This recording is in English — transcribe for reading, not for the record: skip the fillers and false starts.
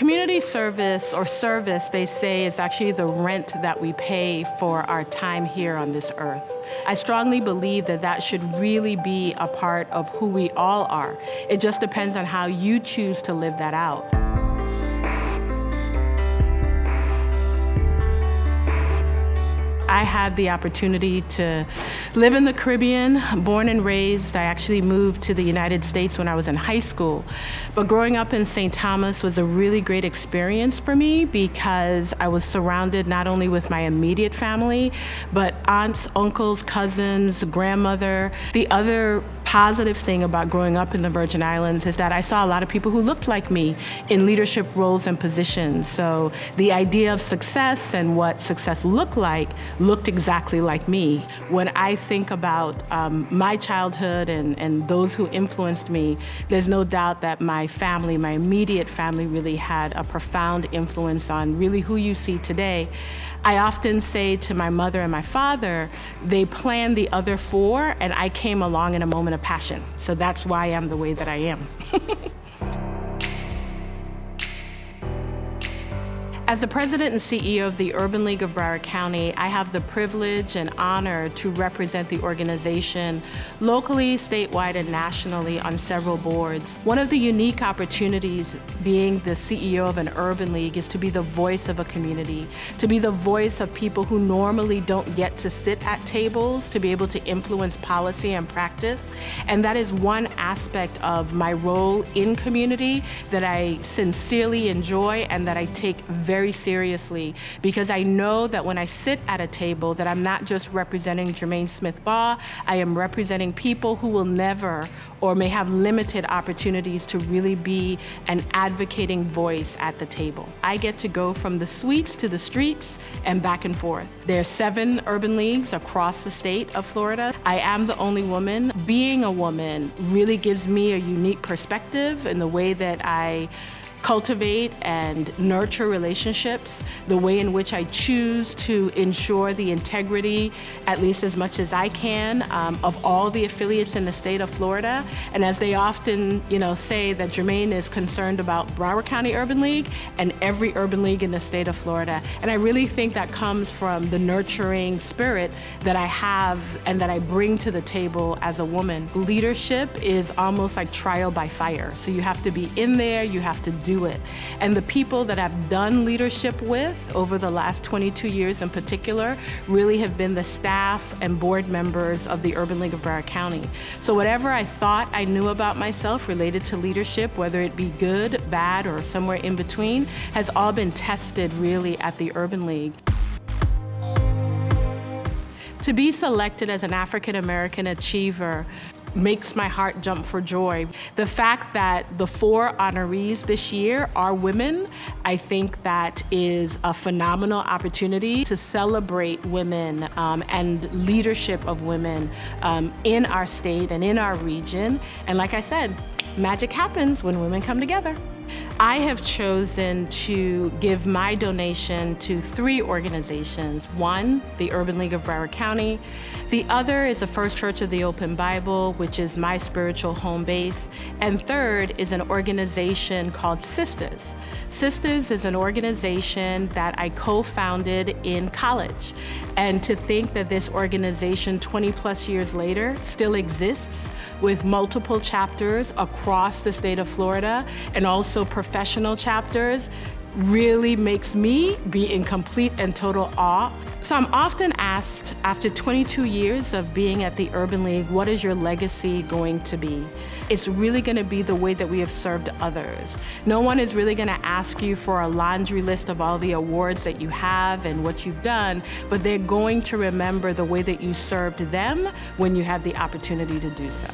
Community service, or service, they say, is actually the rent that we pay for our time here on this earth. I strongly believe that that should really be a part of who we all are. It just depends on how you choose to live that out. I had the opportunity to live in the Caribbean, born and raised. I actually moved to the United States when I was in high school. But growing up in St. Thomas was a really great experience for me because I was surrounded not only with my immediate family, but aunts, uncles, cousins, grandmother. The other positive thing about growing up in the Virgin Islands is that I saw a lot of people who looked like me in leadership roles and positions. So the idea of success and what success looked like looked exactly like me. When I think about my childhood and those who influenced me, there's no doubt that my family, my immediate family, really had a profound influence on really who you see today. I often say to my mother and my father, they planned the other four, and I came along in a moment of passion. So that's why I'm the way that I am. As the president and CEO of the Urban League of Broward County, I have the privilege and honor to represent the organization locally, statewide, and nationally on several boards. One of the unique opportunities being the CEO of an urban league is to be the voice of a community, to be the voice of people who normally don't get to sit at tables, to be able to influence policy and practice. And that is one aspect of my role in community that I sincerely enjoy and that I take very seriously, because I know that when I sit at a table that I'm not just representing Germaine Smith-Baugh, I am representing people who will never or may have limited opportunities to really be an advocating voice at the table. I get to go from the suites to the streets and back and forth. There are 7 urban leagues across the state of Florida. I am the only woman. Being a woman really gives me a unique perspective in the way that I cultivate and nurture relationships, the way in which I choose to ensure the integrity, at least as much as I can, of all the affiliates in the state of Florida. And as they often, say that Germaine is concerned about Broward County Urban League and every urban league in the state of Florida. And I really think that comes from the nurturing spirit that I have and that I bring to the table as a woman. Leadership is almost like trial by fire. So you have to be in there, you have to do it. And the people that I've done leadership with over the last 22 years in particular really have been the staff and board members of the Urban League of Broward County. So whatever I thought I knew about myself related to leadership, whether it be good, bad, or somewhere in between, has all been tested really at the Urban League. To be selected as an African American achiever makes my heart jump for joy. The fact that the 4 honorees this year are women, I think that is a phenomenal opportunity to celebrate women and leadership of women in our state and in our region. And like I said, magic happens when women come together. I have chosen to give my donation to 3 organizations. One, the Urban League of Broward County. The other is the First Church of the Open Bible, which is my spiritual home base. And third is an organization called Sisters. Sisters is an organization that I co-founded in college. And to think that this organization 20 plus years later still exists with multiple chapters across the state of Florida and also professional chapters really makes me be in complete and total awe. So I'm often asked, after 22 years of being at the Urban League, what is your legacy going to be? It's really going to be the way that we have served others. No one is really going to ask you for a laundry list of all the awards that you have and what you've done, but they're going to remember the way that you served them when you had the opportunity to do so.